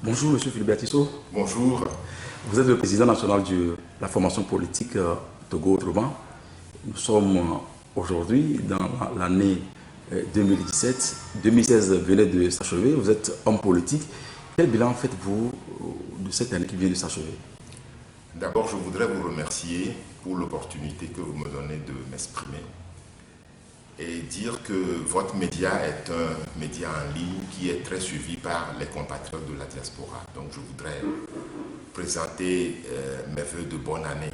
Bonjour, Monsieur Philibert Tissot. Bonjour. Vous êtes le président national de la formation politique Togo Autrement. Nous sommes aujourd'hui dans l'année 2017. 2016 venait de s'achever. Vous êtes homme politique. Quel bilan faites-vous de cette année qui vient de s'achever? D'abord, je voudrais vous remercier pour l'opportunité que vous me donnez de m'exprimer et dire que votre média est un média en ligne qui est très suivi par les compatriotes de la diaspora. Donc je voudrais présenter mes vœux de bonne année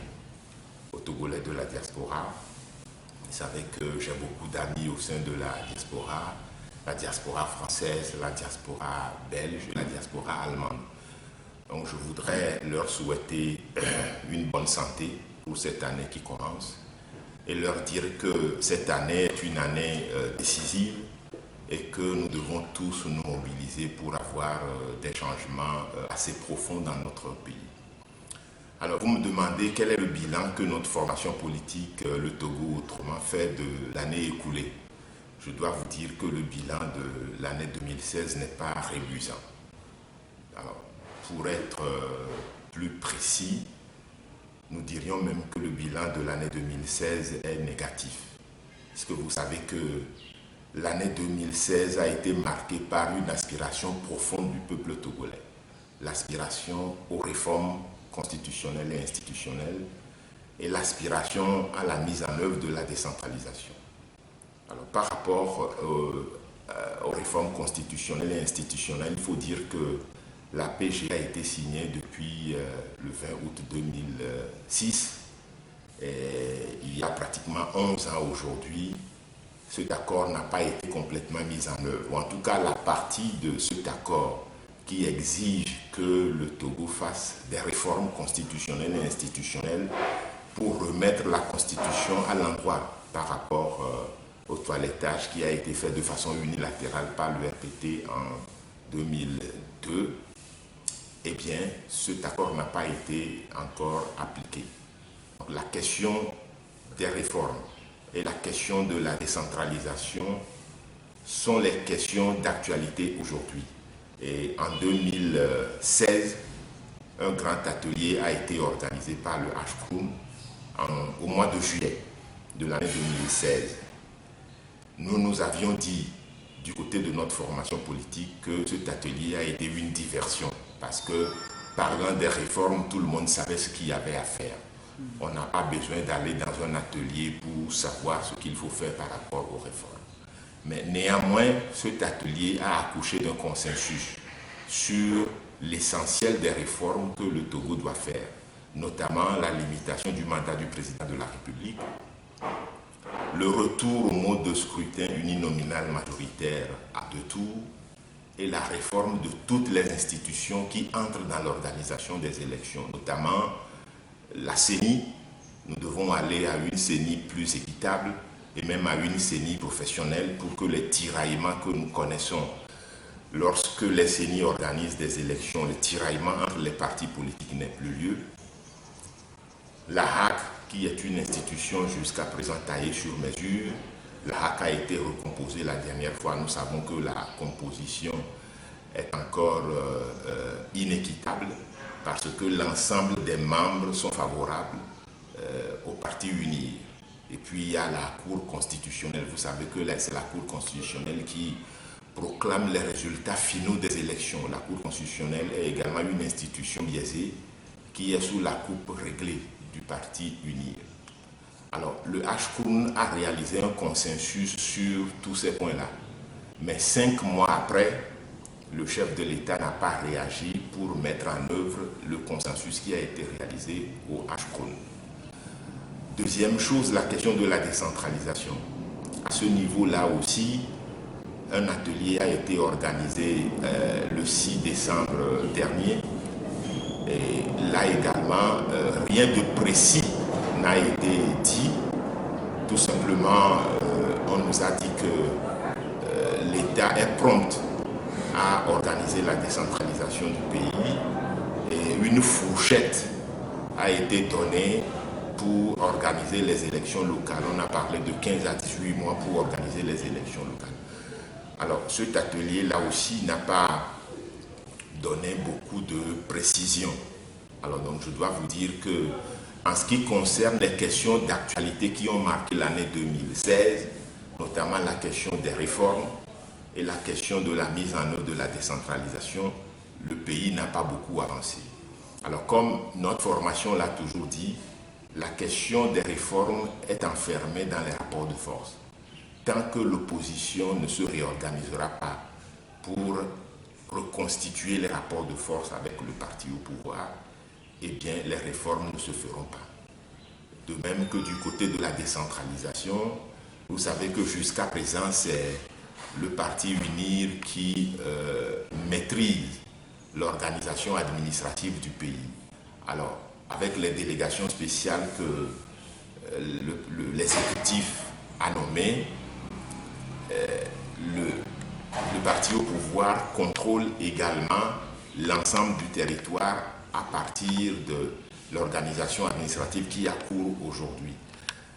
aux Togolais de la diaspora. Vous savez que j'ai beaucoup d'amis au sein de la diaspora française, la diaspora belge, la diaspora allemande. Donc je voudrais leur souhaiter une bonne santé pour cette année qui commence et leur dire que cette année est une année décisive et que nous devons tous nous mobiliser pour avoir des changements assez profonds dans notre pays. Alors vous me demandez quel est le bilan que notre formation politique, le Togo Autrement, fait de l'année écoulée. Je dois vous dire que le bilan de l'année 2016 n'est pas reluisant. Alors, pour être plus précis, nous dirions même que le bilan de l'année 2016 est négatif. Parce que vous savez que l'année 2016 a été marquée par une aspiration profonde du peuple togolais. L'aspiration aux réformes constitutionnelles et institutionnelles et l'aspiration à la mise en œuvre de la décentralisation. Alors, par rapport aux réformes constitutionnelles et institutionnelles, il faut dire que la PG a été signée depuis le 20 août 2006 et il y a pratiquement 11 ans aujourd'hui. Cet accord n'a pas été complètement mis en œuvre, ou en tout cas la partie de cet accord qui exige que le Togo fasse des réformes constitutionnelles et institutionnelles pour remettre la Constitution à l'endroit par rapport au toilettage qui a été fait de façon unilatérale par le RPT en 2002. Eh bien, cet accord n'a pas été encore appliqué. Donc, la question des réformes et la question de la décentralisation sont les questions d'actualité aujourd'hui. Et en 2016, un grand atelier a été organisé par le HCRUM au mois de juillet de l'année 2016. Nous avions dit du côté de notre formation politique que cet atelier a été une diversion. Parce que, parlant des réformes, tout le monde savait ce qu'il y avait à faire. On n'a pas besoin d'aller dans un atelier pour savoir ce qu'il faut faire par rapport aux réformes. Mais néanmoins, cet atelier a accouché d'un consensus sur l'essentiel des réformes que le Togo doit faire, notamment la limitation du mandat du président de la République, le retour au mode de scrutin uninominal majoritaire à 2 tours, et la réforme de toutes les institutions qui entrent dans l'organisation des élections, notamment la CENI. Nous devons aller à une CENI plus équitable et même à une CENI professionnelle pour que les tiraillements que nous connaissons lorsque les CENI organisent des élections, les tiraillements entre les partis politiques n'aient plus lieu. La HAC, qui est une institution jusqu'à présent taillée sur mesure, la HAC a été recomposée la dernière fois. Nous savons que la composition est encore inéquitable parce que l'ensemble des membres sont favorables au parti UNIR. Et puis il y a la Cour constitutionnelle. Vous savez que c'est la Cour constitutionnelle qui proclame les résultats finaux des élections. La Cour constitutionnelle est également une institution biaisée qui est sous la coupe réglée du parti UNIR. Alors, le HCRUN a réalisé un consensus sur tous ces points-là. Mais 5 mois après, le chef de l'État n'a pas réagi pour mettre en œuvre le consensus qui a été réalisé au HCRUN. Deuxième chose, la question de la décentralisation. À ce niveau-là aussi, un atelier a été organisé le 6 décembre dernier. Et là également, rien de précis n'a été dit. Tout simplement, on nous a dit que l'État est prompt à organiser la décentralisation du pays et une fourchette a été donnée pour organiser les élections locales. On a parlé de 15 à 18 mois pour organiser les élections locales. Alors cet atelier là aussi n'a pas donnait beaucoup de précision. Alors donc je dois vous dire que en ce qui concerne les questions d'actualité qui ont marqué l'année 2016, notamment la question des réformes et la question de la mise en œuvre de la décentralisation, le pays n'a pas beaucoup avancé. Alors comme notre formation l'a toujours dit, la question des réformes est enfermée dans les rapports de force. Tant que l'opposition ne se réorganisera pas pour reconstituer les rapports de force avec le parti au pouvoir, eh bien les réformes ne se feront pas. De même que du côté de la décentralisation, vous savez que jusqu'à présent, c'est le parti UNIR qui maîtrise l'organisation administrative du pays. Alors, avec les délégations spéciales que l'exécutif a nommées, le parti au pouvoir contrôle également l'ensemble du territoire à partir de l'organisation administrative qui a cours aujourd'hui.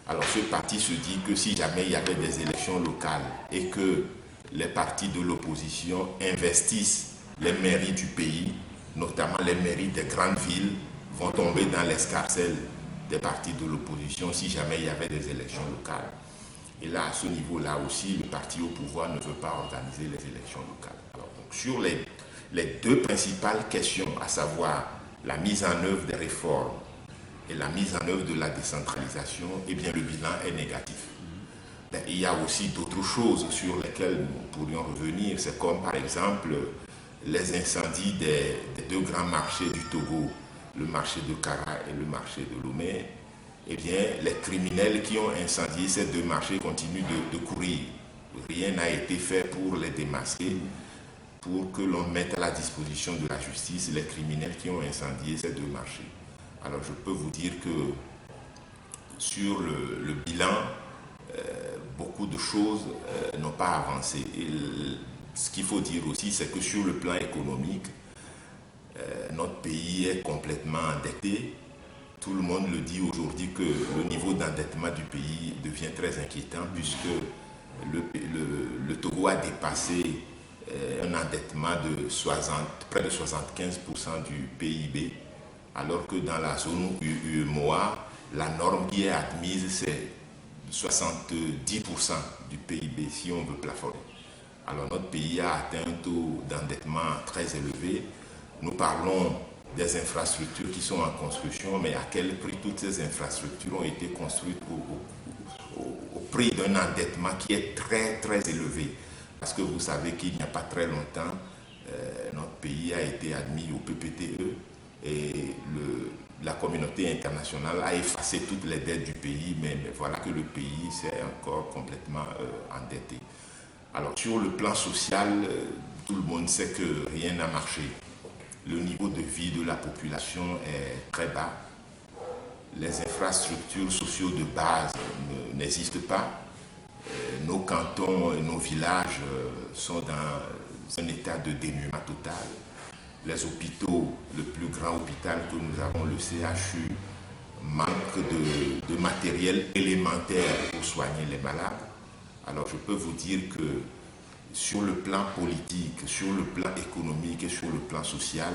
Alors ce parti se dit que si jamais il y avait des élections locales et que les partis de l'opposition investissent les mairies du pays, notamment les mairies des grandes villes, vont tomber dans l'escarcelle des partis de l'opposition si jamais il y avait des élections locales. Et là, à ce niveau-là aussi, le parti au pouvoir ne veut pas organiser les élections locales. Alors, donc, sur les deux principales questions, à savoir la mise en œuvre des réformes et la mise en œuvre de la décentralisation, eh bien, le bilan est négatif. Il y a aussi d'autres choses sur lesquelles nous pourrions revenir. C'est comme, par exemple, les incendies des deux grands marchés du Togo, le marché de Kara et le marché de Lomé. Eh bien, les criminels qui ont incendié ces deux marchés continuent de courir. Rien n'a été fait pour les démasquer, pour que l'on mette à la disposition de la justice les criminels qui ont incendié ces deux marchés. Alors, je peux vous dire que sur le bilan, beaucoup de choses n'ont pas avancé. Et ce qu'il faut dire aussi, c'est que sur le plan économique, notre pays est complètement endetté. Tout le monde le dit aujourd'hui que le niveau d'endettement du pays devient très inquiétant puisque le Togo a dépassé un endettement de près de 75% du PIB, alors que dans la zone UEMOA, la norme qui est admise, c'est 70% du PIB si on veut plafonner. Alors notre pays a atteint un taux d'endettement très élevé. Nous parlons des infrastructures qui sont en construction, mais à quel prix toutes ces infrastructures ont été construites au prix d'un endettement qui est très très élevé. Parce que vous savez qu'il n'y a pas très longtemps, notre pays a été admis au PPTE et la communauté internationale a effacé toutes les dettes du pays, mais voilà que le pays s'est encore complètement endetté. Alors sur le plan social, tout le monde sait que rien n'a marché. Le niveau de vie de la population est très bas. Les infrastructures sociales de base n'existent pas. Nos cantons et nos villages sont dans un état de dénuement total. Les hôpitaux, le plus grand hôpital que nous avons, le CHU, manque de matériel élémentaire pour soigner les malades. Alors je peux vous dire que sur le plan politique, sur le plan économique et sur le plan social,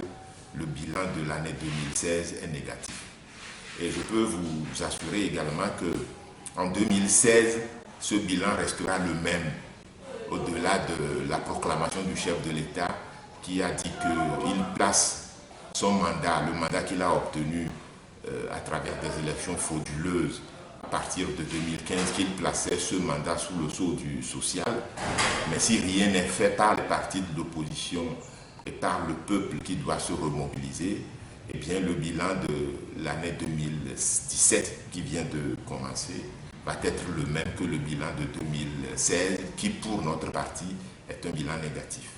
le bilan de l'année 2016 est négatif. Et je peux vous assurer également qu'en 2016, ce bilan restera le même, au-delà de la proclamation du chef de l'État qui a dit qu'il place son mandat, le mandat qu'il a obtenu à travers des élections frauduleuses, à partir de 2015, qu'il plaçait ce mandat sous le sceau du social. Mais si rien n'est fait par les partis de l'opposition et par le peuple qui doit se remobiliser, eh bien le bilan de l'année 2017 qui vient de commencer va être le même que le bilan de 2016, qui pour notre parti est un bilan négatif.